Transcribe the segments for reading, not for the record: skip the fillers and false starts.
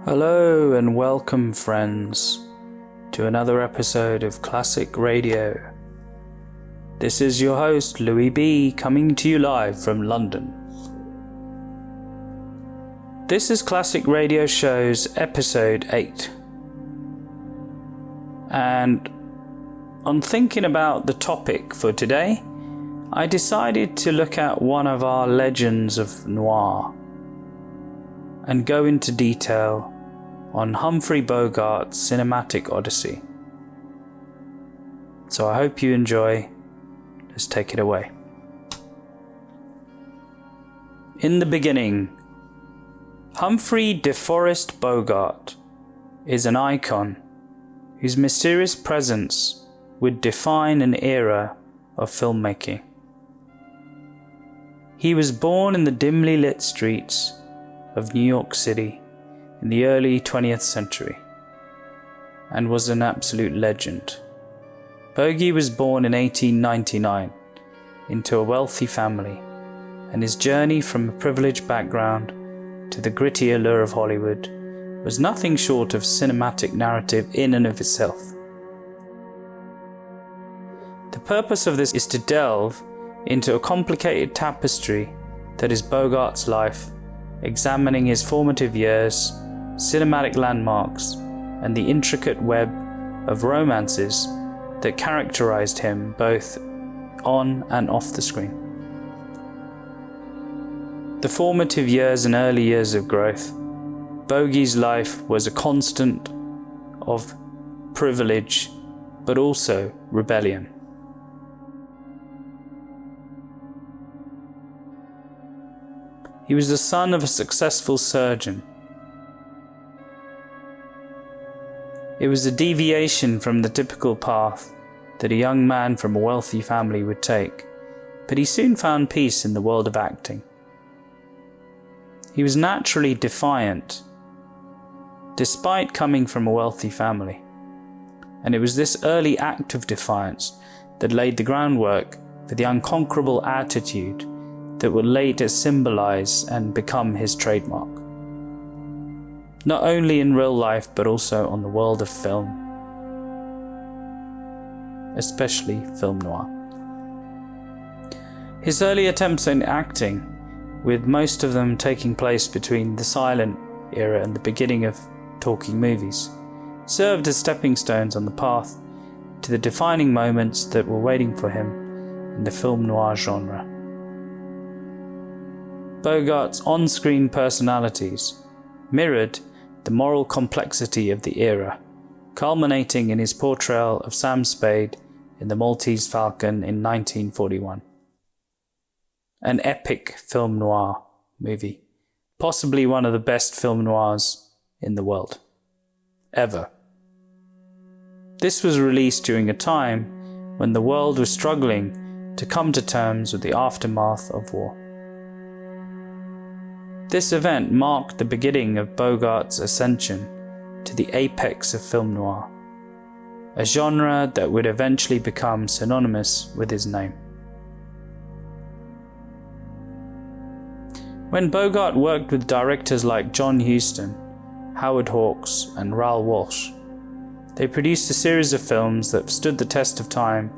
Hello and welcome, friends, to another episode of Classic Radio. This is your host, Louis B, coming to you live from London. This is Classic Radio Show's episode 8. And on thinking about the topic for today, I decided to look at one of our legends of noir and go into detail on Humphrey Bogart's cinematic odyssey. So I hope you enjoy. Let's take it away. In the beginning, Humphrey de Forest Bogart is an icon whose mysterious presence would define an era of filmmaking. He was born in the dimly lit streets of New York City in the early 20th century and was an absolute legend. Bogey was born in 1899 into a wealthy family, and his journey from a privileged background to the gritty allure of Hollywood was nothing short of cinematic narrative in and of itself. The purpose of this is to delve into a complicated tapestry that is Bogart's life, examining his formative years, cinematic landmarks, and the intricate web of romances that characterized him both on and off the screen. The formative years and early years of growth, Bogey's life was a constant of privilege, but also rebellion. He was the son of a successful surgeon. It was a deviation from the typical path that a young man from a wealthy family would take, but he soon found peace in the world of acting. He was naturally defiant, despite coming from a wealthy family, and it was this early act of defiance that laid the groundwork for the unconquerable attitude that would later symbolize and become his trademark, not only in real life but also on the world of film, especially film noir. His early attempts in acting, with most of them taking place between the silent era and the beginning of talking movies, served as stepping stones on the path to the defining moments that were waiting for him in the film noir genre. Bogart's on-screen personalities mirrored the moral complexity of the era, culminating in his portrayal of Sam Spade in The Maltese Falcon in 1941. An epic film noir movie, possibly one of the best film noirs in the world, ever. This was released during a time when the world was struggling to come to terms with the aftermath of war. This event marked the beginning of Bogart's ascension to the apex of film noir, a genre that would eventually become synonymous with his name. When Bogart worked with directors like John Huston, Howard Hawks, and Raoul Walsh, they produced a series of films that stood the test of time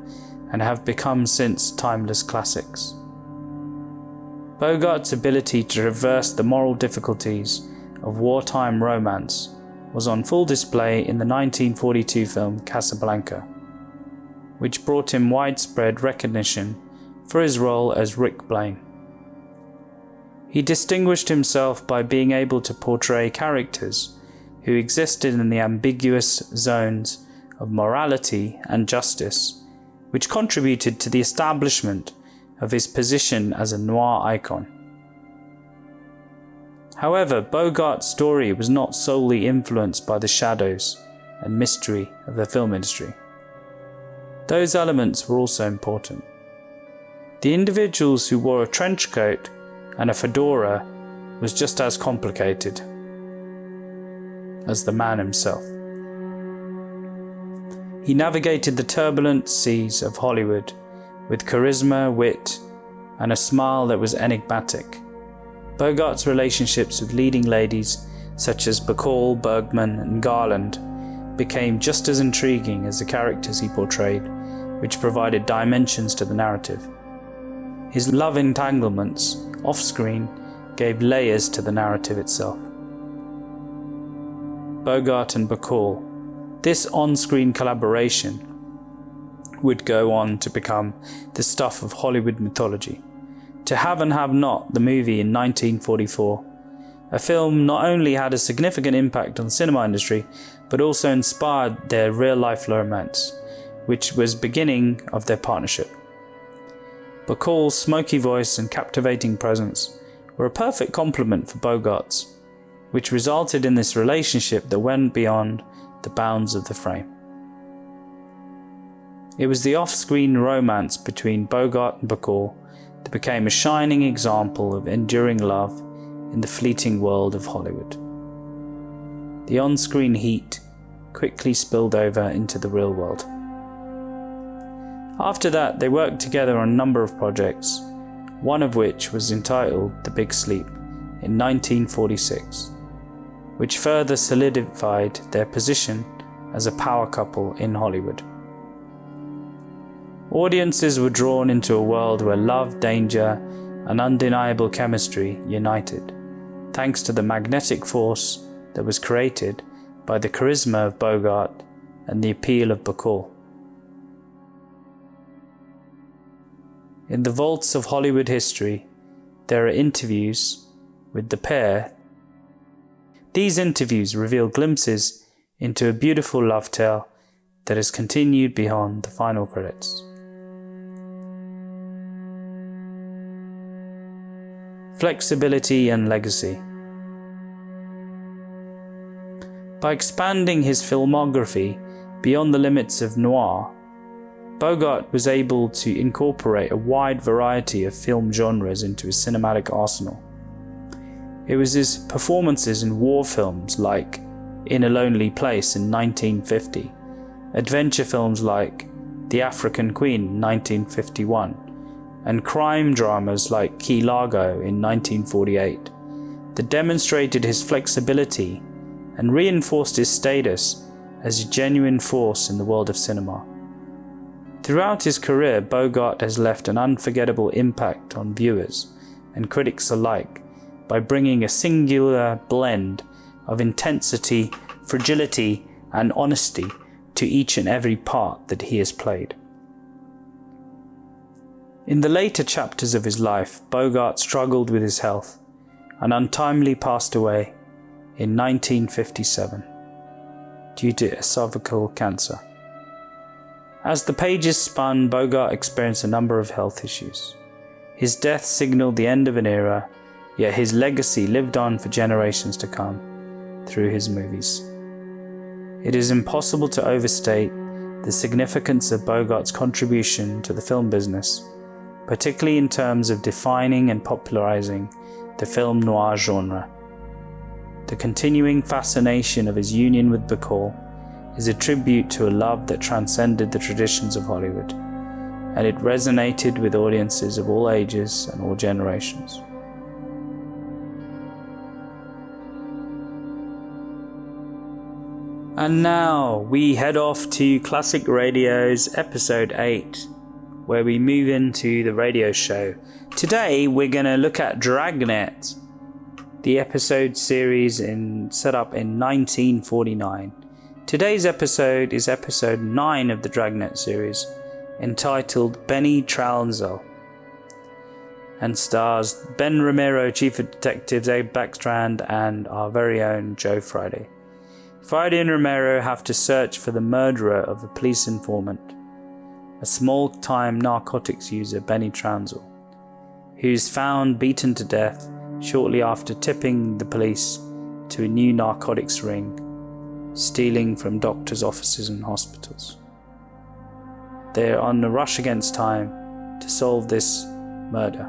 and have become since timeless classics. Bogart's ability to reverse the moral difficulties of wartime romance was on full display in the 1942 film Casablanca, which brought him widespread recognition for his role as Rick Blaine. He distinguished himself by being able to portray characters who existed in the ambiguous zones of morality and justice, which contributed to the establishment of his position as a noir icon. However, Bogart's story was not solely influenced by the shadows and mystery of the film industry. Those elements were also important. The individuals who wore a trench coat and a fedora was just as complicated as the man himself. He navigated the turbulent seas of Hollywood with charisma, wit, and a smile that was enigmatic. Bogart's relationships with leading ladies such as Bacall, Bergman, and Garland, became just as intriguing as the characters he portrayed, which provided dimensions to the narrative. His love entanglements, off-screen, gave layers to the narrative itself. Bogart and Bacall. This on-screen collaboration would go on to become the stuff of Hollywood mythology. To Have and Have Not, the movie in 1944, a film not only had a significant impact on the cinema industry, but also inspired their real-life romance, which was beginning of their partnership. Bacall's smoky voice and captivating presence were a perfect complement for Bogart's, which resulted in this relationship that went beyond the bounds of the frame. It was the off-screen romance between Bogart and Bacall that became a shining example of enduring love in the fleeting world of Hollywood. The on-screen heat quickly spilled over into the real world. After that, they worked together on a number of projects, one of which was entitled The Big Sleep in 1946, which further solidified their position as a power couple in Hollywood. Audiences were drawn into a world where love, danger, and undeniable chemistry united, thanks to the magnetic force that was created by the charisma of Bogart and the appeal of Bacall. In the vaults of Hollywood history, there are interviews with the pair. These interviews reveal glimpses into a beautiful love tale that has continued beyond the final credits. Flexibility and legacy. By expanding his filmography beyond the limits of noir, Bogart was able to incorporate a wide variety of film genres into his cinematic arsenal. It was his performances in war films like In a Lonely Place in 1950, adventure films like The African Queen in 1951, and crime dramas like Key Largo in 1948 that demonstrated his flexibility and reinforced his status as a genuine force in the world of cinema. Throughout his career, Bogart has left an unforgettable impact on viewers and critics alike by bringing a singular blend of intensity, fragility, and honesty to each and every part that he has played. In the later chapters of his life, Bogart struggled with his health and untimely passed away in 1957 due to esophageal cancer. As the pages spun, Bogart experienced a number of health issues. His death signaled the end of an era, yet his legacy lived on for generations to come through his movies. It is impossible to overstate the significance of Bogart's contribution to the film business, particularly in terms of defining and popularizing the film noir genre. The continuing fascination of his union with Bacall is a tribute to a love that transcended the traditions of Hollywood, and it resonated with audiences of all ages and all generations. And now we head off to Classic Radio's episode 8, where we move into the radio show. Today we're going to look at Dragnet, the episode series set up in 1949. Today's episode is episode 9 of the Dragnet series, entitled Benny Trounsel, and stars Ben Romero, Chief of Detectives Abe Backstrand, and our very own Joe Friday. Friday and Romero have to search for the murderer of a police informant, a small-time narcotics user, Benny Trounsel, who is found beaten to death shortly after tipping the police to a new narcotics ring, stealing from doctors' offices and hospitals. They are on a rush against time to solve this murder.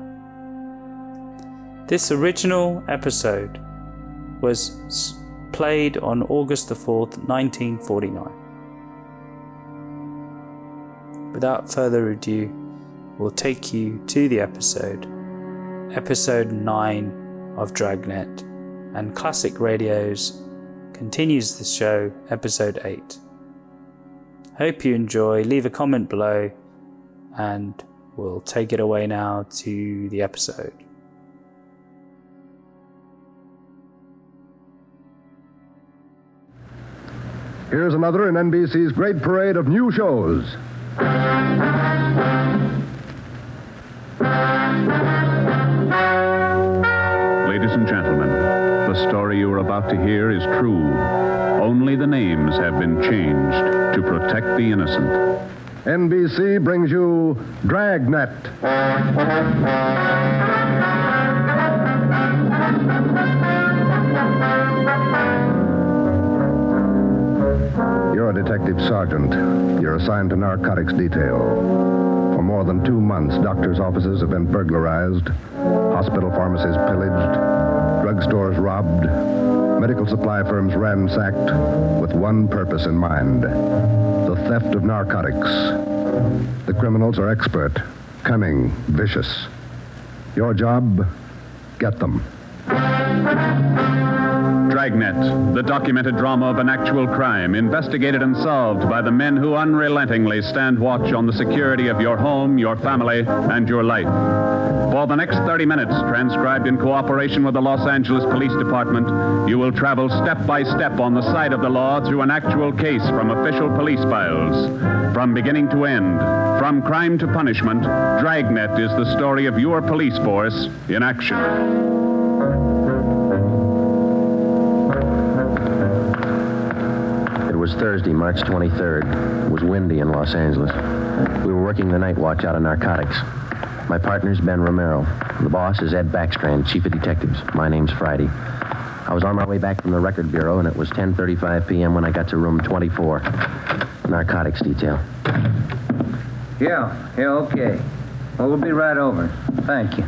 This original episode was played on August the 4th, 1949. Without further ado, we'll take you to the episode 9 of Dragnet, and Classic Radios continues the show, episode 8. Hope you enjoy. Leave a comment below, and we'll take it away now to the episode. Here's another in NBC's great parade of new shows. Ladies and gentlemen, the story you are about to hear is true. Only the names have been changed to protect the innocent. NBC brings you Dragnet. You're a detective sergeant. You're assigned to narcotics detail. For more than 2 months, doctors' offices have been burglarized, hospital pharmacies pillaged, drugstores robbed, medical supply firms ransacked, with one purpose in mind: the theft of narcotics. The criminals are expert, cunning, vicious. Your job, get them. Dragnet, the documented drama of an actual crime, investigated and solved by the men who unrelentingly stand watch on the security of your home, your family, and your life. For the next 30 minutes, transcribed in cooperation with the Los Angeles Police Department, you will travel step by step on the side of the law through an actual case from official police files. From beginning to end, from crime to punishment, Dragnet is the story of your police force in action. It was Thursday, March 23rd. It was windy in Los Angeles. We were working the night watch out of narcotics. My partner's Ben Romero. The boss is Ed Backstrand, chief of detectives. My name's Friday. I was on my way back from the record bureau, and it was 10:35 p.m. when I got to room 24, narcotics detail. Yeah, okay. Well, we'll be right over. Thank you.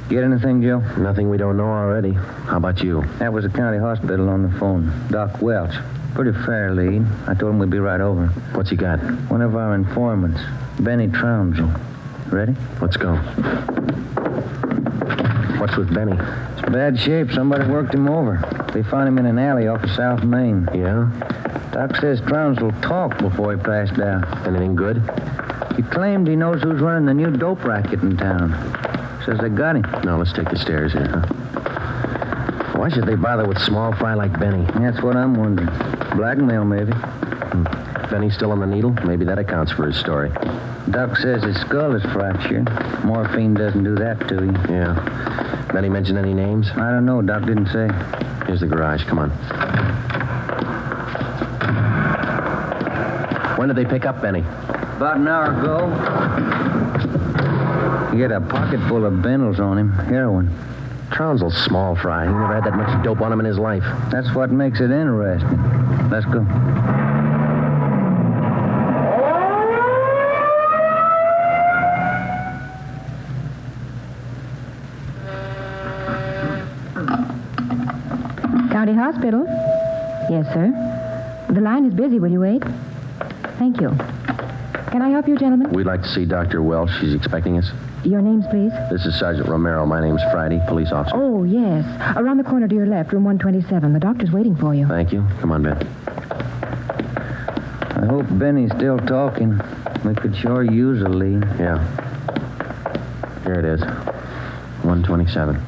Get anything, Joe? Nothing we don't know already. How about you? That was the county hospital on the phone. Doc Welch. Pretty fair lead. I told him we'd be right over. What's he got? One of our informants, Benny Trounsel. Ready? Let's go. What's with Benny? It's bad shape. Somebody worked him over. They found him in an alley off of South Main. Yeah? Doc says Trounsel talked before he passed out. Anything good? He claimed he knows who's running the new dope racket in town. Says they got him. No, let's take the stairs here, huh? Why should they bother with small fry like Benny? That's what I'm wondering. Blackmail, maybe. Benny's still on the needle? Maybe that accounts for his story. Doc says his skull is fractured. Morphine doesn't do that to you. Yeah. Benny mention any names? I don't know. Doc didn't say. Here's the garage. Come on. When did they pick up Benny? About an hour ago. He had a pocket full of bundles on him. Heroin. Trounsel's small fry. He never had that much dope on him in his life. That's what makes it interesting. Let's go. County Hospital? Yes, sir. The line is busy. Will you wait? Thank you. Can I help you, gentlemen? We'd like to see Dr. Welch. She's expecting us. Your names, please? This is Sergeant Romero. My name's Friday, police officer. Oh, yes. Around the corner to your left, room 127. The doctor's waiting for you. Thank you. Come on, Ben. I hope Benny's still talking. We could sure use a lead. Yeah. Here it is. 127.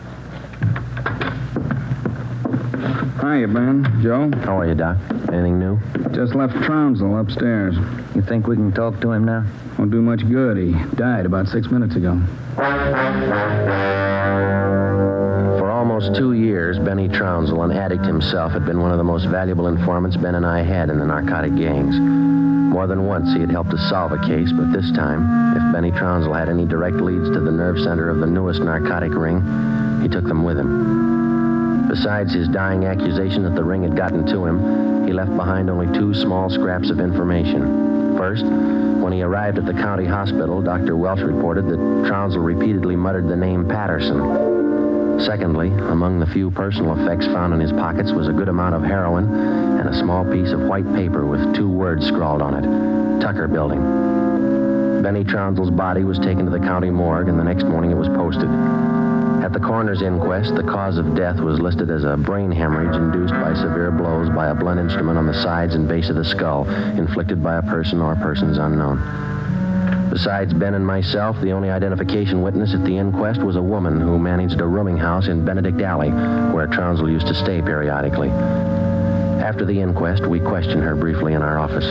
Hiya, Ben. Joe? How are you, Doc? Anything new? Just left Trounsel upstairs. You think we can talk to him now? Won't do much good. He died about 6 minutes ago. For almost 2 years, Benny Trounsel, an addict himself, had been one of the most valuable informants Ben and I had in the narcotic gangs. More than once, he had helped us solve a case, but this time, if Benny Trounsel had any direct leads to the nerve center of the newest narcotic ring, he took them with him. Besides his dying accusation that the ring had gotten to him, he left behind only 2 small scraps of information. First, when he arrived at the county hospital, Dr. Welch reported that Trounsel repeatedly muttered the name Patterson. Secondly, among the few personal effects found in his pockets was a good amount of heroin and a small piece of white paper with 2 words scrawled on it, Tucker Building. Benny Trounsel's body was taken to the county morgue, and the next morning it was posted. At the coroner's inquest, the cause of death was listed as a brain hemorrhage induced by severe blows by a blunt instrument on the sides and base of the skull, inflicted by a person or persons unknown. Besides Ben and myself, the only identification witness at the inquest was a woman who managed a rooming house in Benedict Alley, where Trounsel used to stay periodically. After the inquest, we questioned her briefly in our office.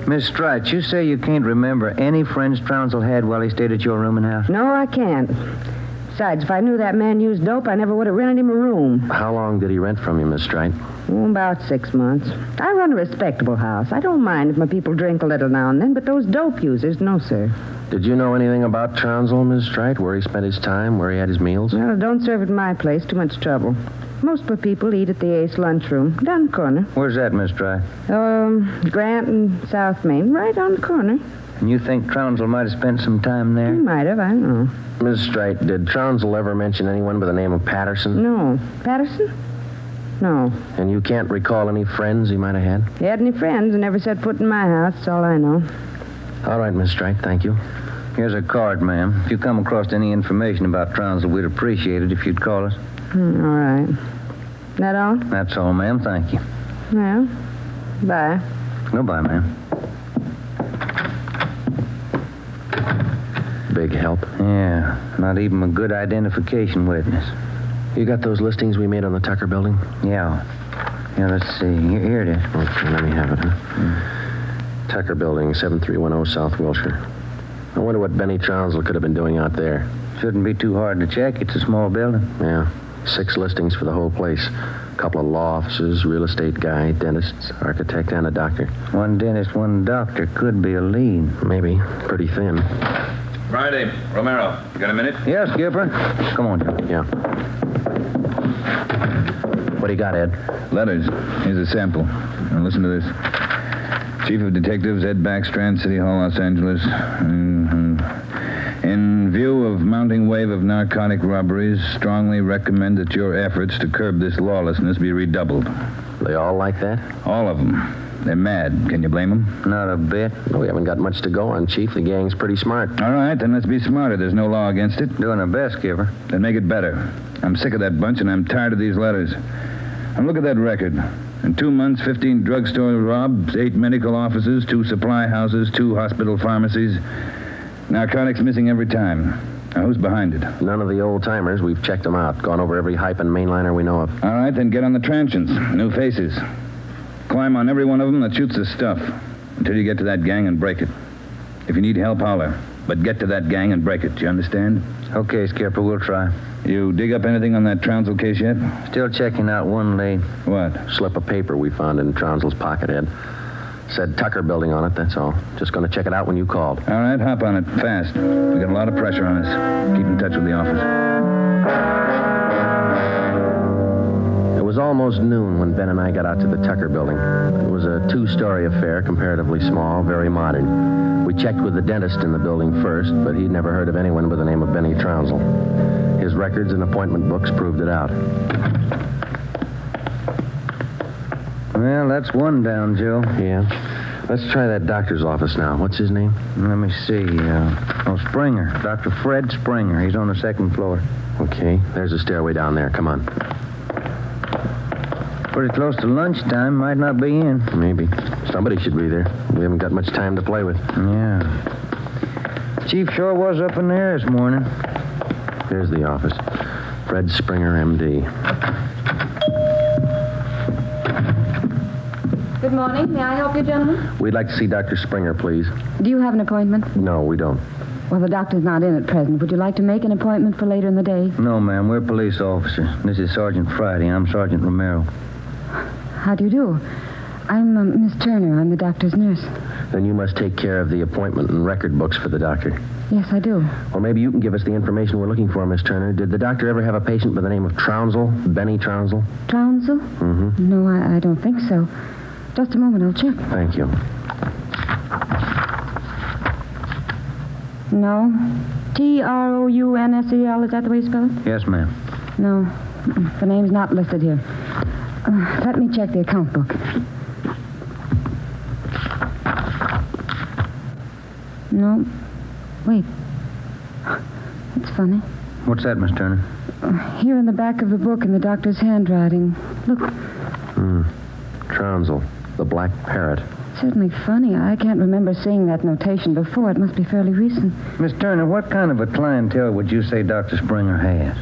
Miss Strite, you say you can't remember any friends Trounsel had while he stayed at your rooming house? No, I can't. Besides, if I knew that man used dope, I never would have rented him a room. How long did he rent from you, Miss Strite? About 6 months. I run a respectable house. I don't mind if my people drink a little now and then, but those dope users, no, sir. Did you know anything about Trounsel, Miss Strite? Where he spent his time, where he had his meals? Well, don't serve at my place. Too much trouble. Most of the people eat at the Ace lunchroom, down the corner. Where's that, Miss Strite? Grant and South Main, right on the corner. And you think Trounsel might have spent some time there? He might have, I don't know. Miss Strite, did Trounsel ever mention anyone by the name of Patterson? No. Patterson? No. And you can't recall any friends he might have had? He had any friends and never set foot in my house, that's all I know. All right, Miss Strite, thank you. Here's a card, ma'am. If you come across any information about Trounsel, we'd appreciate it if you'd call us. All right. That all? That's all, ma'am. Thank you. Well, bye. Goodbye, ma'am. Big help. Yeah, not even a good identification witness. You got those listings we made on the Tucker building? Yeah. Yeah, let's see. Here it is. Okay, let me have it, huh? Tucker building, 7310 South Wilshire. I wonder what Benny Trounsel could have been doing out there. Shouldn't be too hard to check. It's a small building. Yeah. 6 listings for the whole place. A couple of law offices, real estate guy, dentists, architect, and a doctor. One dentist, one doctor could be a lead. Maybe. Pretty thin. Friday, Romero. You got a minute? Yes, Skipper. Come on, Joe. Yeah. What do you got, Ed? Letters. Here's a sample. Now listen to this. Chief of Detectives, Ed Backstrand, City Hall, Los Angeles. In view of mounting wave of narcotic robberies, strongly recommend that your efforts to curb this lawlessness be redoubled. They all like that? All of them. They're mad. Can you blame them? Not a bit. We haven't got much to go on, Chief. The gang's pretty smart. All right, then let's be smarter. There's no law against it. Doing our best, Skipper. Then make it better. I'm sick of that bunch, and I'm tired of these letters. And look at that record. In 2 months, 15 drugstore robs, 8 medical offices, 2 supply houses, 2 hospital pharmacies. Narcotics missing every time. Now, who's behind it? None of the old-timers. We've checked them out. Gone over every hype and mainliner we know of. All right, then get on the transients. New faces. Climb on every one of them that shoots the stuff until you get to that gang and break it. If you need help, holler. But get to that gang and break it. You understand? Okay, Skipper, we'll try. You dig up anything on that Trounsel case yet? Still checking out one lead. What? Slip of paper we found in Trounsel's pocket, Ed. Said Tucker building on it, that's all. Just going to check it out when you called. All right, hop on it. Fast. We got a lot of pressure on us. Keep in touch with the office. It was almost noon when Ben and I got out to the Tucker building. It was a 2-story affair, comparatively small, very modern. We checked with the dentist in the building first, but he'd never heard of anyone by the name of Benny Trounsel. His records and appointment books proved it out. Well, that's one down, Joe. Yeah. Let's try that doctor's office now. What's his name? Let me see. Springer. Dr. Fred Springer. He's on the 2nd floor. Okay. There's a stairway down there. Come on. Pretty close to lunchtime. Might not be in. Maybe. Somebody should be there. We haven't got much time to play with. Yeah. Chief sure was up in there this morning. Here's the office. Fred Springer, M.D. Good morning. May I help you, gentlemen? We'd like to see Dr. Springer, please. Do you have an appointment? No, we don't. Well, the doctor's not in at present. Would you like to make an appointment for later in the day? No, ma'am. We're police officers. This is Sergeant Friday. I'm Sergeant Romero. How do you do? I'm Miss Turner. I'm the doctor's nurse. Then you must take care of the appointment and record books for the doctor. Yes, I do. Well, maybe you can give us the information we're looking for, Miss Turner. Did the doctor ever have a patient by the name of Trounsel? Benny Trounsel? Trounsel? Mm-hmm. No, I don't think so. Just a moment, I'll check. Thank you. No. Trounsel, is that the way you spell it? Yes, ma'am. No. The name's not listed here. Let me check the account book. No. Wait. That's funny. What's that, Miss Turner? Here in the back of the book in the doctor's handwriting. Look, Trounsel, the black parrot. certainly funny. I can't remember seeing that notation before. It must be fairly recent. Miss Turner, what kind of a clientele would you say Dr. Springer has?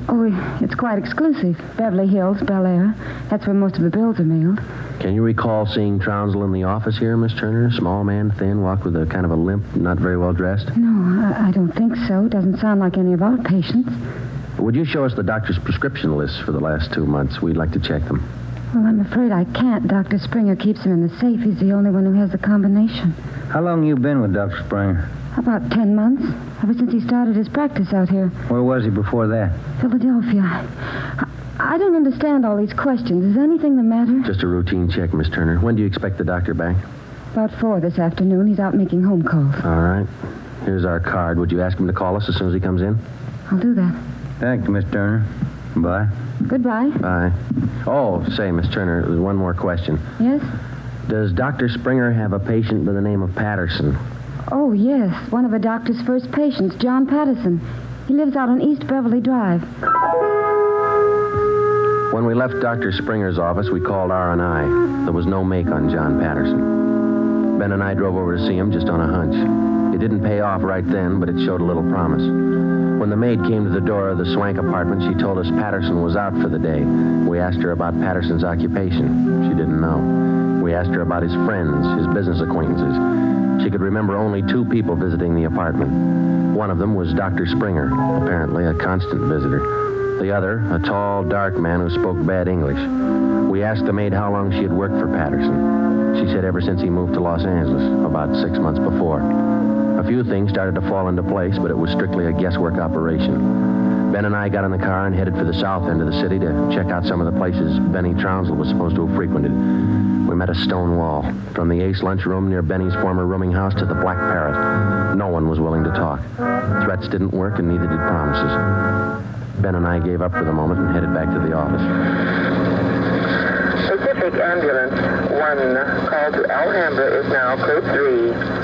Oh, it's quite exclusive. Beverly Hills, Bel Air. That's where most of the bills are mailed. Can you recall seeing Trounsel in the office here, Miss Turner? Small man, thin, walked with a kind of a limp, not very well dressed? No, I don't think so. Doesn't sound like any of our patients. Would you show us the doctor's prescription lists for the last 2 months? We'd like to check them. Well, I'm afraid I can't. Dr. Springer keeps them in the safe. He's the only one who has the combination. How long you been with Dr. Springer? About 10 months. Ever since he started his practice out here. Where was he before that? Philadelphia. I don't understand all these questions. Is anything the matter? Just a routine check, Miss Turner. When do you expect the doctor back? About 4 this afternoon. He's out making home calls. All right. Here's our card. Would you ask him to call us as soon as he comes in? I'll do that. Thank you, Miss Turner. Bye. Goodbye. Bye. Oh, say, Miss Turner, there's one more question. Yes? Does Dr. Springer have a patient by the name of Patterson? Oh, yes. One of the doctor's first patients, John Patterson. He lives out on East Beverly Drive. When we left Dr. Springer's office, we called R&I. There was no make on John Patterson. Ben and I drove over to see him just on a hunch. It didn't pay off right then, but it showed a little promise. When the maid came to the door of the Swank apartment, she told us Patterson was out for the day. We asked her about Patterson's occupation. She didn't know. We asked her about his friends, his business acquaintances. She could remember only 2 people visiting the apartment. One of them was Dr. Springer, apparently a constant visitor. The other, a tall, dark man who spoke bad English. We asked the maid how long she had worked for Patterson. She said ever since he moved to Los Angeles, about 6 months before. A few things started to fall into place, but it was strictly a guesswork operation. Ben and I got in the car and headed for the south end of the city to check out some of the places Benny Trounsel was supposed to have frequented. We met a stone wall. From the Ace lunchroom near Benny's former rooming house to the Black Parrot. No one was willing to talk. Threats didn't work, and neither did promises. Ben and I gave up for the moment and headed back to the office. Pacific Ambulance 1, call to Alhambra is now code 3.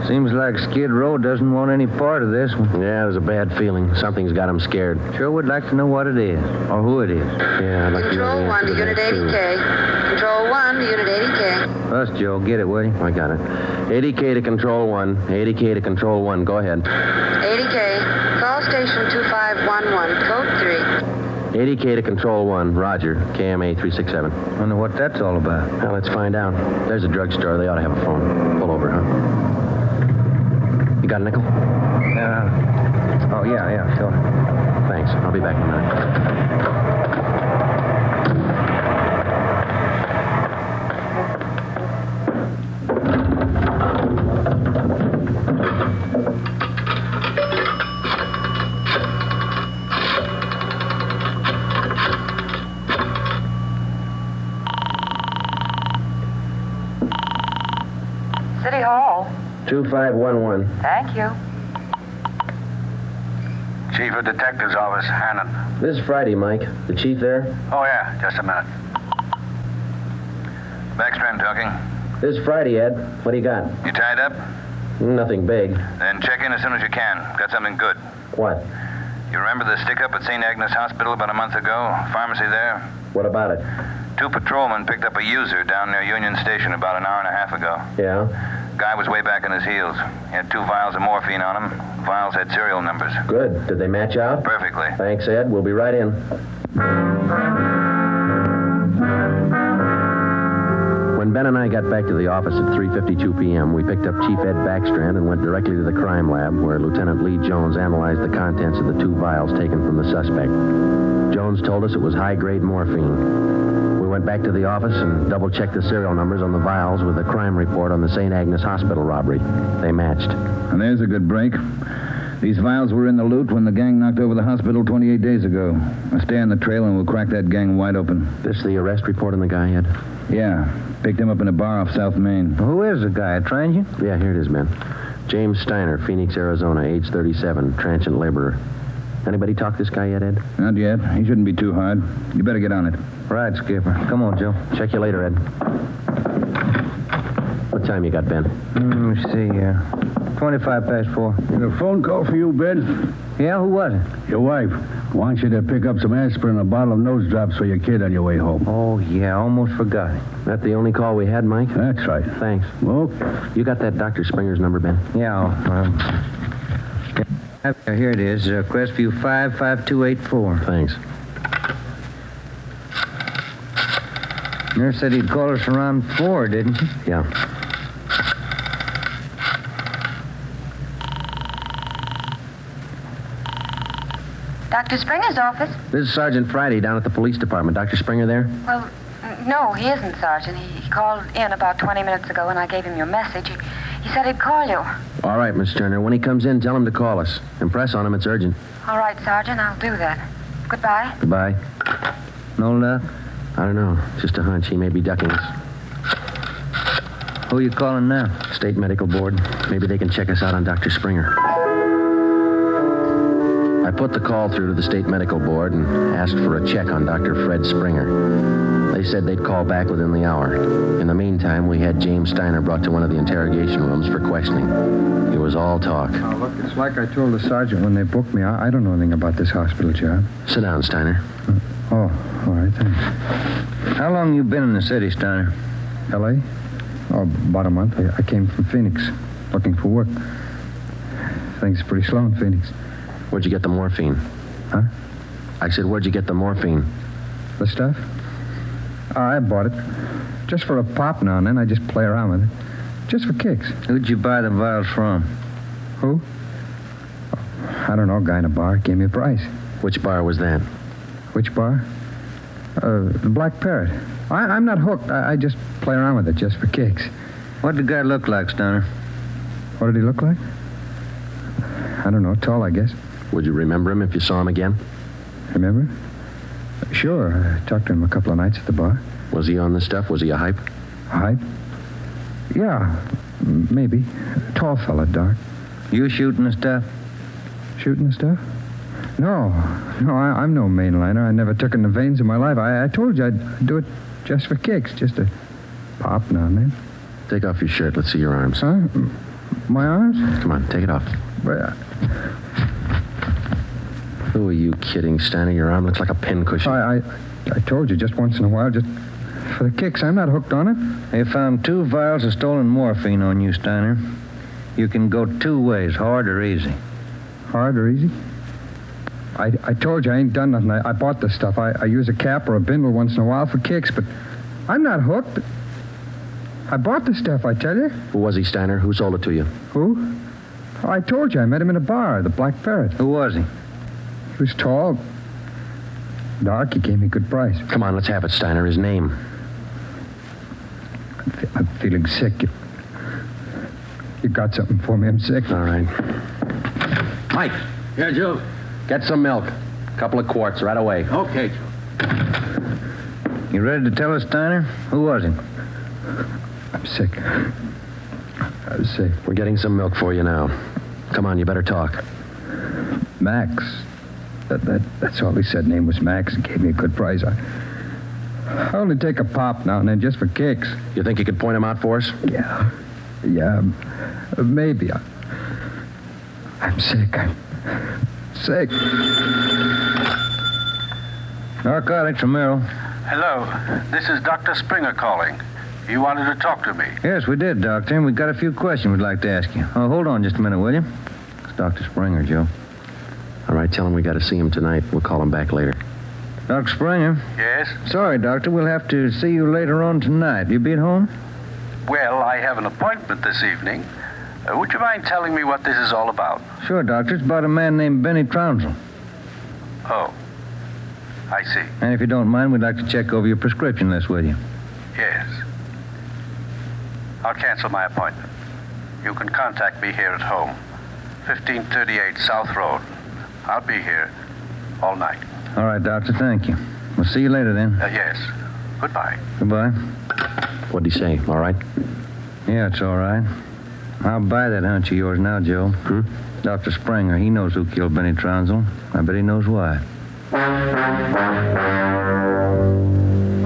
Seems like Skid Row doesn't want any part of this one. Yeah, there's a bad feeling. Something's got him scared. Sure would like to know what it is, or who it is. Yeah, I'd like to know Control the 1 answer to Unit that, too. 80K. Control 1 to Unit 80K. Us, Joe, get it, will you? I got it. 80K to Control 1. 80K to Control 1. Go ahead. 80K. Call station 2511, code 3. 80K to Control 1. Roger. KMA 367. Wonder what that's all about. Well, let's find out. There's a drugstore. They ought to have a phone. Pull over, huh? You got a nickel? Oh, yeah, sure. Thanks. I'll be back in a minute. City Hall. 2511. Thank you. Chief of Detective's Office, Hannon. This is Friday, Mike. The chief there? Oh, yeah, just a minute. Backstrand talking. This is Friday, Ed. What do you got? You tied up? Nothing big. Then check in as soon as you can. Got something good. What? You remember the stick-up at St. Agnes Hospital about a month ago? Pharmacy there? What about it? 2 patrolmen picked up a user down near Union Station about an hour and a half ago. Yeah? Guy was way back on his heels. He had 2 vials of morphine on him. Vials had serial numbers. Good. Did they match out? Perfectly. Thanks, Ed. We'll be right in. When Ben and I got back to the office at 3:52 p.m., we picked up Chief Ed Backstrand and went directly to the crime lab, where Lieutenant Lee Jones analyzed the contents of the 2 vials taken from the suspect. Jones told us it was high-grade morphine. We went back to the office and double-checked the serial numbers on the vials with the crime report on the St. Agnes Hospital robbery. They matched. And there's a good break. These vials were in the loot when the gang knocked over the hospital 28 days ago. Now stay on the trail and we'll crack that gang wide open. This the arrest report on the guy, Ed? Yeah. Picked him up in a bar off South Main. Who is the guy? A transient? Yeah, here it is, man. James Steiner, Phoenix, Arizona, age 37, transient laborer. Anybody talk this guy yet, Ed? Not yet. He shouldn't be too hard. You better get on it. Right, Skipper. Come on, Joe. Check you later, Ed. What time you got, Ben? Let me see here. 25 past 4. A phone call for you, Ben? Yeah, who was it? Your wife wants you to pick up some aspirin and a bottle of nose drops for your kid on your way home. Oh, yeah, almost forgot. That the only call we had, Mike? That's right. Thanks. Okay. You got that Dr. Springer's number, Ben? Yeah, here it is. Crestview 55284. Thanks. Nurse said he'd call us around 4, didn't she? Yeah. Dr. Springer's office? This is Sergeant Friday down at the police department. Dr. Springer there? Well, no, he isn't, Sergeant. He called in about 20 minutes ago, and I gave him your message. He said he'd call you. All right, Miss Turner. When he comes in, tell him to call us. Impress on him it's urgent. All right, Sergeant, I'll do that. Goodbye. Goodbye. No luck? I don't know. Just a hunch. He may be ducking us. Who are you calling now? State Medical Board. Maybe they can check us out on Dr. Springer. I put the call through to the State Medical Board and asked for a check on Dr. Fred Springer. They said they'd call back within the hour. In the meantime, we had James Steiner brought to one of the interrogation rooms for questioning. It was all talk. Oh, look, it's like I told the sergeant when they booked me. I don't know anything about this hospital job. Sit down, Steiner. Oh, all right, thanks. How long you been in the city, Steiner? L.A.? Oh, about a month. I came from Phoenix, looking for work. Things are pretty slow in Phoenix. Where'd you get the morphine? Huh? I said, where'd you get the morphine? The stuff? Oh, I bought it. Just for a pop now and then. I just play around with it. Just for kicks. Who'd you buy the vials from? Who? Oh, I don't know. A guy in a bar gave me a price. Which bar was that? Which bar? The Black Parrot. I'm not hooked. I just play around with it just for kicks. What did the guy look like, Steiner? What did he look like? I don't know. Tall, I guess. Would you remember him if you saw him again? Remember? Sure. I talked to him a couple of nights at the bar. Was he on the stuff? Was he a hype? A hype? Yeah, maybe. Tall fella, dark. You shooting the stuff? Shooting the stuff? No, I'm no mainliner. I never took in the veins in my life. I told you I'd do it just for kicks, just to pop now and then. Take off your shirt. Let's see your arms. Huh? My arms? Come on, take it off. Who are you kidding, Steiner? Your arm looks like a pincushion. I told you just once in a while, just for the kicks. I'm not hooked on it. They found 2 vials of stolen morphine on you, Steiner. You can go 2 ways, hard or easy. Hard or easy? I told you I ain't done nothing. I bought the stuff. I use a cap or a bindle once in a while for kicks, but I'm not hooked. I bought the stuff, I tell you. Who was he, Steiner? Who sold it to you? Who? Oh, I told you. I met him in a bar, the Black Parrot. Who was he? He was tall. Dark. He gave me a good price. Come on, let's have it, Steiner. His name. I'm feeling sick. You got something for me? I'm sick. All right. Mike. Yeah, Joe? Get some milk. A couple of quarts right away. Okay, Joe. You ready to tell us, Steiner? Who was he? I'm sick. I'm sick. We're getting some milk for you now. Come on, you better talk. Max. That's all he said. Name was Max and gave me a good price. I only take a pop now and then just for kicks. You think you could point him out for us? Yeah, maybe. I'm sick. I'm sick. Narcotics, Romero. Hello. This is Dr. Springer calling. You wanted to talk to me. Yes, we did, Doctor. And we've got a few questions we'd like to ask you. Oh, hold on just a minute, will you? It's Dr. Springer, Joe. All right, tell him we got to see him tonight. We'll call him back later. Dr. Springer? Yes? Sorry, Doctor. We'll have to see you later on tonight. You be at home? Well, I have an appointment this evening. Would you mind telling me what this is all about? Sure, Doctor. It's about a man named Benny Trounsel. Oh. I see. And if you don't mind, we'd like to check over your prescription list with you. Yes. I'll cancel my appointment. You can contact me here at home. 1538 South Road. I'll be here all night. All right, Doctor. Thank you. We'll see you later then. Yes. Goodbye. Goodbye. What'd he say? All right? Yeah, it's all right. I'll buy that hunch of yours now, Joe. Dr. Springer, he knows who killed Benny Trounsel. I bet he knows why.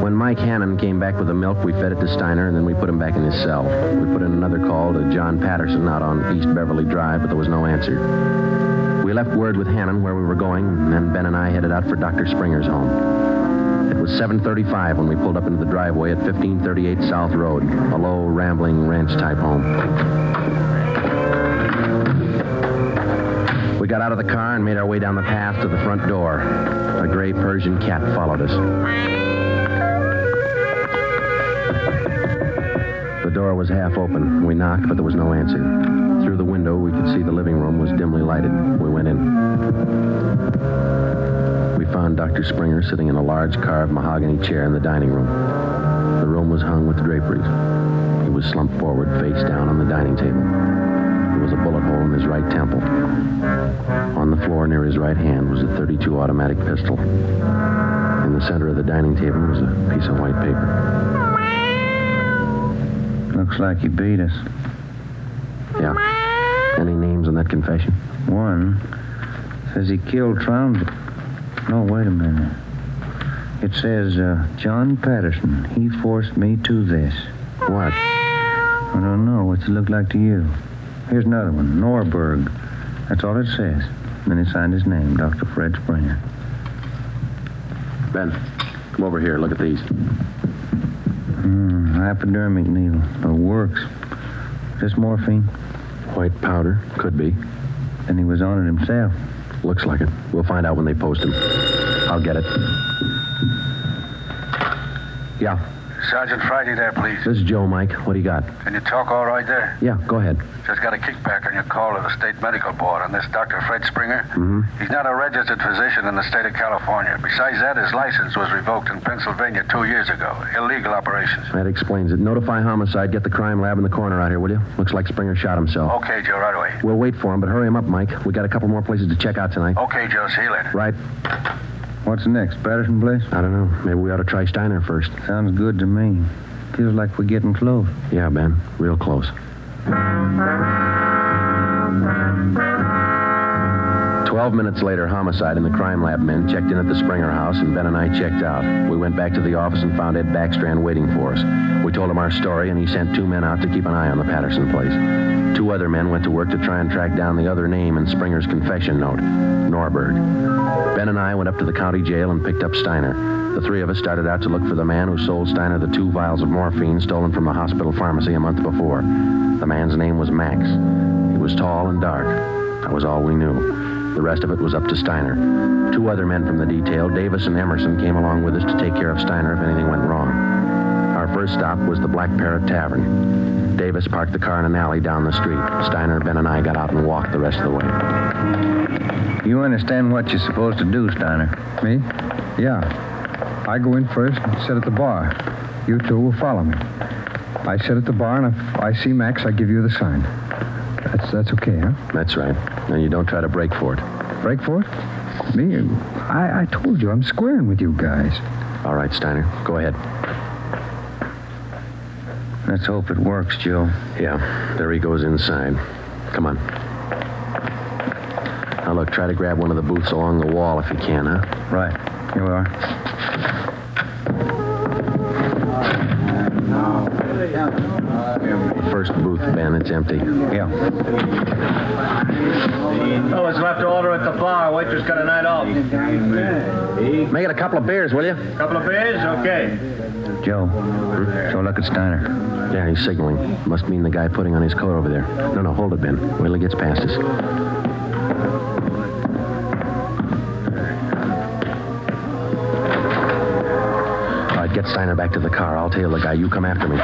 When Mike Hannon came back with the milk, we fed it to Steiner, and then we put him back in his cell. We put in another call to John Patterson out on East Beverly Drive, but there was no answer. We left word with Hannon where we were going, and then Ben and I headed out for Dr. Springer's home. It was 7:35 when we pulled up into the driveway at 1538 South Road, a low, rambling, ranch-type home. We got out of the car and made our way down the path to the front door. A gray Persian cat followed us. The door was half open. We knocked, but there was no answer. Through the window, we could see the living room was dimly lighted. We went in. We found Dr. Springer sitting in a large carved mahogany chair in the dining room. The room was hung with draperies. He was slumped forward, face down on the dining table. There was a bullet hole in his right temple. On the floor near his right hand was a .32 automatic pistol. In the center of the dining table was a piece of white paper. Looks like he beat us. Yeah. Any names on that confession? One says he killed Trounsel. No, wait a minute. It says, John Patterson, he forced me to this. What? I don't know. What's it look like to you? Here's another one, Norberg. That's all it says. And then he signed his name, Dr. Fred Springer. Ben, come over here. Look at these. Hypodermic needle. It works. Is this morphine? White powder. Could be. And he was on it himself. Looks like it. We'll find out when they post him. I'll get it. Yeah. Sergeant Friday there, please. This is Joe, Mike. What do you got? Can you talk all right there? Yeah, go ahead. Just got a kickback on your call to the state medical board on this Dr. Fred Springer. Mm-hmm. He's not a registered physician in the state of California. Besides that, his license was revoked in Pennsylvania 2 years ago. Illegal operations. That explains it. Notify homicide. Get the crime lab in the corner out here, will you? Looks like Springer shot himself. Okay, Joe, right away. We'll wait for him, but hurry him up, Mike. We got a couple more places to check out tonight. Okay, Joe, see you later. Right. What's next? Patterson place? I don't know. Maybe we ought to try Steiner first. Sounds good to me. Feels like we're getting close. Yeah, Ben. Real close. 12 minutes later, homicide and the crime lab men checked in at the Springer house, and Ben and I checked out. We went back to the office and found Ed Backstrand waiting for us. We told him our story, and he sent 2 men out to keep an eye on the Patterson place. 2 other men went to work to try and track down the other name in Springer's confession note, Norberg. Ben and I went up to the county jail and picked up Steiner. The 3 of us started out to look for the man who sold Steiner the 2 vials of morphine stolen from the hospital pharmacy a month before. The man's name was Max. He was tall and dark. That was all we knew. The rest of it was up to Steiner. 2 other men from the detail, Davis and Emerson, came along with us to take care of Steiner if anything went wrong. Our first stop was the Black Parrot Tavern. Davis parked the car in an alley down the street. Steiner, Ben, and I got out and walked the rest of the way. You understand what you're supposed to do, Steiner? Me? Yeah. I go in first and sit at the bar. You 2 will follow me. I sit at the bar, and if I see Max, I give you the sign. That's okay, huh? That's right. And you don't try to break for it. Break for it? Me? I told you, I'm squaring with you guys. All right, Steiner. Go ahead. Let's hope it works, Joe. Yeah, there he goes inside. Come on. Now, look, try to grab one of the booths along the wall if you can, huh? Right. Here we are. The first booth, Ben, it's empty. Yeah. Fellas left to order at the bar. Waitress got a night off. Make it a couple of beers, will you? Couple of beers? Okay. Joe. Joe, look at Steiner. Yeah, he's signaling. Must mean the guy putting on his coat over there. No, hold it, Ben. Wait till he gets past us. All right, get Steiner back to the car. I'll tail the guy. You come after me.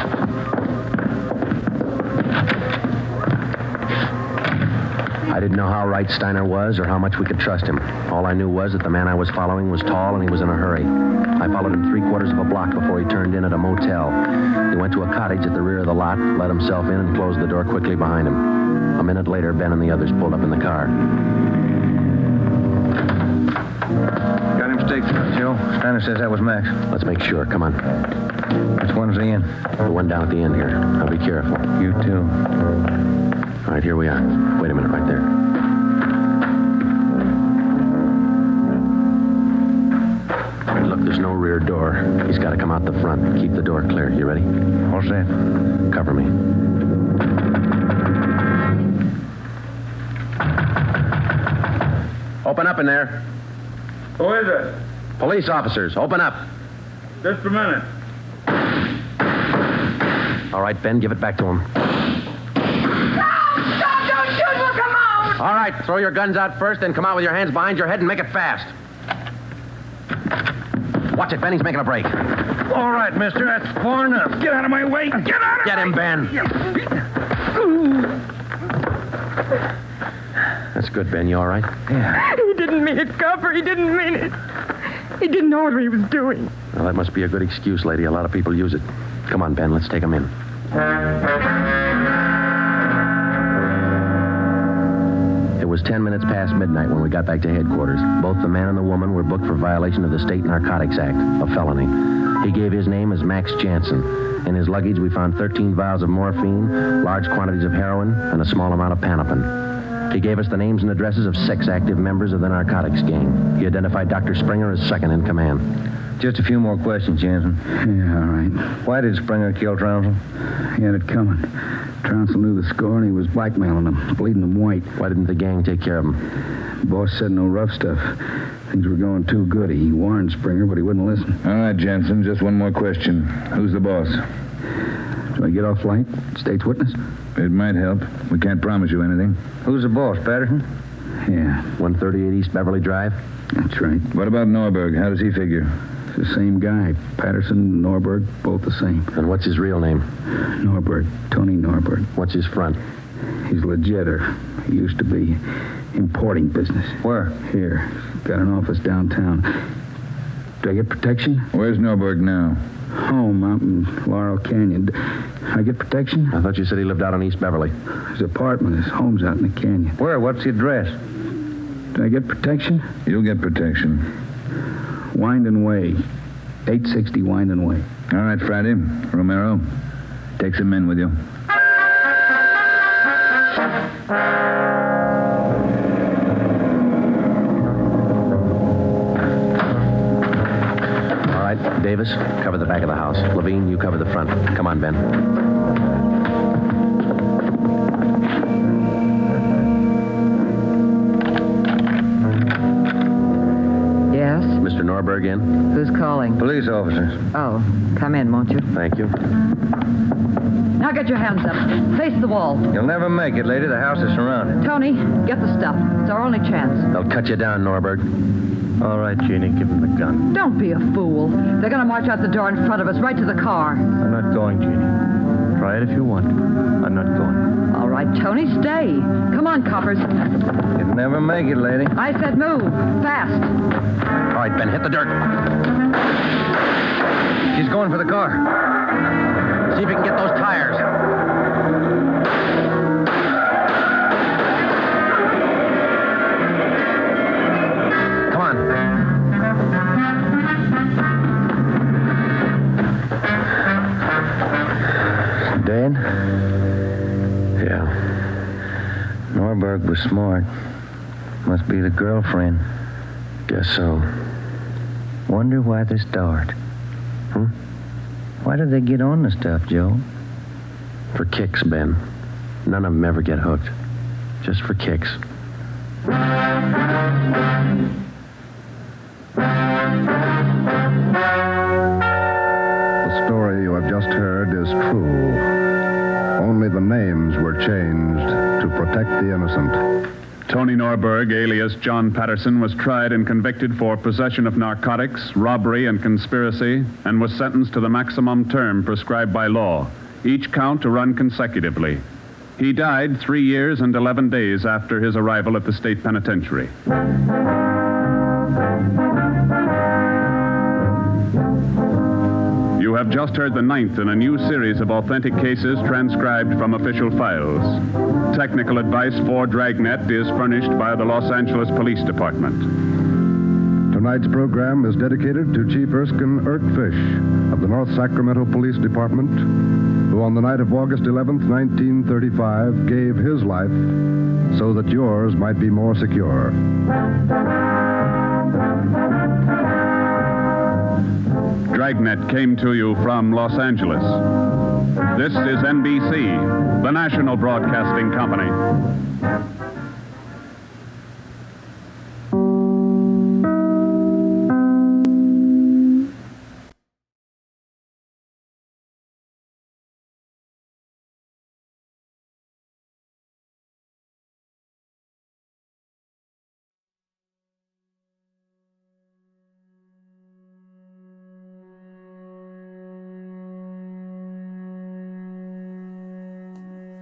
I didn't know how right Steiner was or how much we could trust him. All I knew was that the man I was following was tall and he was in a hurry. I followed him 3/4 of a block before he turned in at a motel. He went to a cottage at the rear of the lot, let himself in, and closed the door quickly behind him. A minute later, Ben and the others pulled up in the car. Got him staked out, Joe. Steiner says that was Max. Let's make sure. Come on. Which one's he in? The one down at the end here. Now be careful. You too. All right, here we are. Wait a minute right there. All right, look, there's no rear door. He's got to come out the front. Keep the door clear. You ready? What's that? Cover me. Open up in there. Who is it? Police officers, open up. Just a minute. All right, Ben, give it back to him. Stop! Don't shoot! We'll come out! All right, throw your guns out first, then come out with your hands behind your head and make it fast. Watch it, Benny's making a break. All right, mister, that's far enough. Get out of my way. Get out of Get him, Ben. That's good, Ben. You all right? Yeah. He didn't mean it, Copper. He didn't mean it. He didn't know what he was doing. Well, that must be a good excuse, lady. A lot of people use it. Come on, Ben. Let's take him in. It was 10 minutes past midnight when we got back to headquarters. Both the man and the woman were booked for violation of the State Narcotics Act, a felony. He gave his name as Max Jansen. In his luggage, we found 13 vials of morphine, large quantities of heroin, and a small amount of Panopin. He gave us the names and addresses of 6 active members of the narcotics gang. He identified Dr. Springer as second in command. Just a few more questions, Jansen. Yeah, all right. Why did Springer kill Trounsel? He had it coming. Trounsel knew the score, and he was blackmailing them, bleeding them white. Why didn't the gang take care of him? The boss said no rough stuff. Things were going too good. He warned Springer, but he wouldn't listen. All right, Jensen, just one more question. Who's the boss? Do I get off light? State's witness? It might help. We can't promise you anything. Who's the boss, Patterson? Yeah. 138 East Beverly Drive? That's right. What about Norberg? How does he figure? It's the same guy. Patterson, Norberg, both the same. And what's his real name? Norberg. Tony Norberg. What's his front? He's legit, or he used to be. Importing business. Where? Here. Got an office downtown. Do I get protection? Where's Norberg now? Home out in Laurel Canyon. I get protection? I thought you said he lived out on East Beverly. His apartment, his home's out in the canyon. Where? What's the address? Do I get protection? You'll get protection. Winden Way. 860 Winden Way. All right, Friday. Romero, take some men with you. Davis, cover the back of the house. Levine, you cover the front. Come on, Ben. Yes? Mr. Norberg in? Who's calling? Police officers. Oh, come in, won't you? Thank you. Now get your hands up. Face the wall. You'll never make it, lady. The house is surrounded. Tony, get the stuff. It's our only chance. They'll cut you down, Norberg. All right, Jeannie, give him the gun. Don't be a fool. They're going to march out the door in front of us, right to the car. I'm not going, Jeannie. Try it if you want. I'm not going. All right, Tony, stay. Come on, coppers. You'll never make it, lady. I said move. Fast. All right, Ben, hit the dirt. She's going for the car. See if you can get those tires. Dead? Yeah. Norberg was smart. Must be the girlfriend. Guess so. Wonder why they start. Why do they get on the stuff, Joe? For kicks, Ben. None of them ever get hooked. Just for kicks. The story you have just heard is true. Only the names were changed to protect the innocent. Tony Norberg, alias John Patterson, was tried and convicted for possession of narcotics, robbery, and conspiracy, and was sentenced to the maximum term prescribed by law, each count to run consecutively. He died 3 years and 11 days after his arrival at the state penitentiary. You have just heard the 9th in a new series of authentic cases transcribed from official files. Technical advice for Dragnet is furnished by the Los Angeles Police Department. Tonight's program is dedicated to Chief Erskine Fish of the North Sacramento Police Department, who on the night of August 11th, 1935, gave his life so that yours might be more secure. Dragnet came to you from Los Angeles. This is NBC, the national broadcasting company.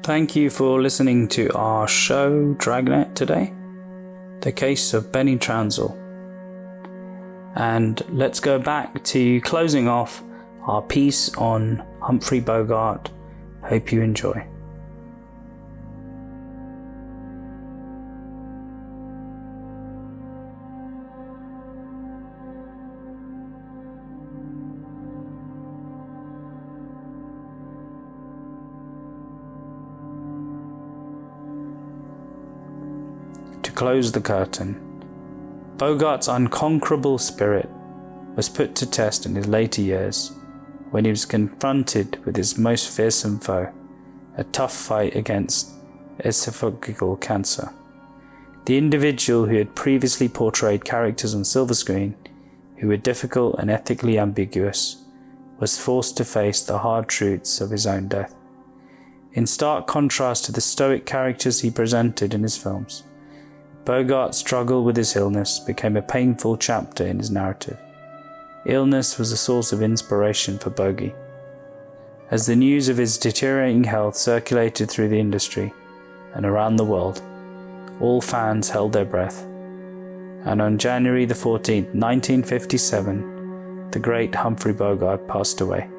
Thank you for listening to our show, Dragnet, today. The case of Benny Trounsel. And let's go back to closing off our piece on Humphrey Bogart. Hope you enjoy. To close the curtain, Bogart's unconquerable spirit was put to test in his later years when he was confronted with his most fearsome foe, a tough fight against esophageal cancer. The individual who had previously portrayed characters on silver screen who were difficult and ethically ambiguous was forced to face the hard truths of his own death. In stark contrast to the stoic characters he presented in his films, Bogart's struggle with his illness became a painful chapter in his narrative. Illness was a source of inspiration for Bogey. As the news of his deteriorating health circulated through the industry and around the world, all fans held their breath. And on January the 14th, 1957, the great Humphrey Bogart passed away,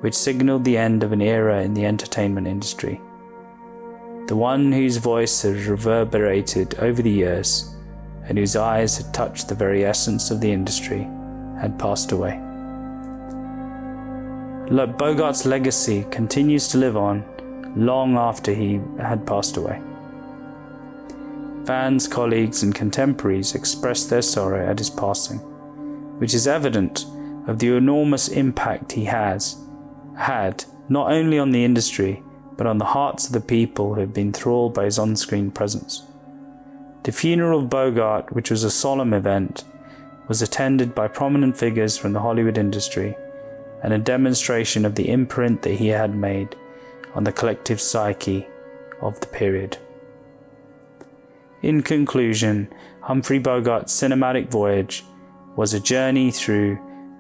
which signaled the end of an era in the entertainment industry. The one whose voice had reverberated over the years and whose eyes had touched the very essence of the industry had passed away. Bogart's legacy continues to live on long after he had passed away. Fans, colleagues and contemporaries expressed their sorrow at his passing, which is evident of the enormous impact he had not only on the industry but on the hearts of the people who had been enthralled by his on-screen presence. The funeral of Bogart, which was a solemn event, was attended by prominent figures from the Hollywood industry and a demonstration of the imprint that he had made on the collective psyche of the period. In conclusion, Humphrey Bogart's cinematic voyage was a journey through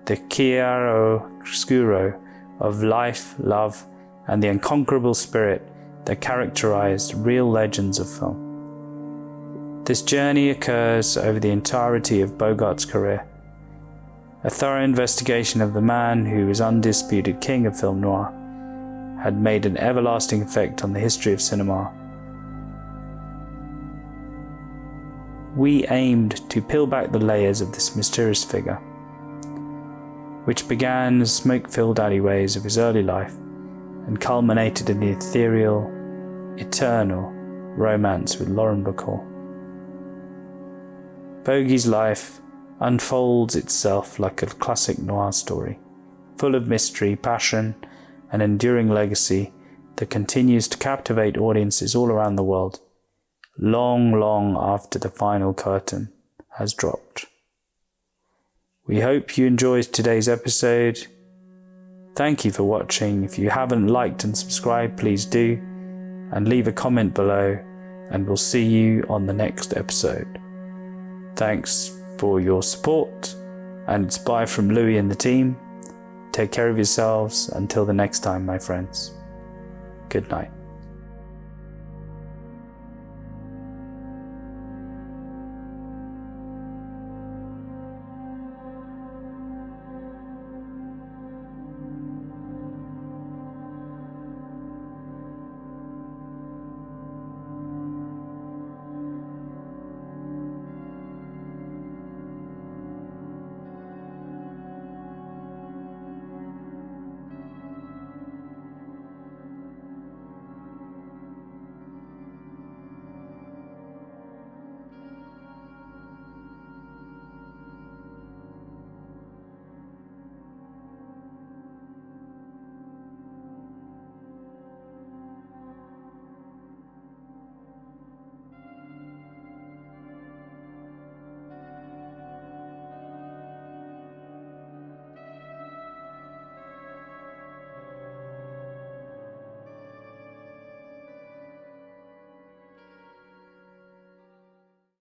the chiaroscuro of life, love, and the unconquerable spirit that characterized real legends of film. This journey occurs over the entirety of Bogart's career, a thorough investigation of the man who was undisputed king of film noir, had made an everlasting effect on the history of cinema. We aimed to peel back the layers of this mysterious figure, which began as smoke-filled alleyways of his early life and culminated in the ethereal, eternal romance with Lauren Bacall. Bogey's life unfolds itself like a classic noir story, full of mystery, passion, and enduring legacy that continues to captivate audiences all around the world, long, long after the final curtain has dropped. We hope you enjoyed today's episode. Thank you for watching. If you haven't liked and subscribed, please do, and leave a comment below, and we'll see you on the next episode. Thanks for your support, and it's bye from Louie and the team. Take care of yourselves until the next time, my friends. Good night.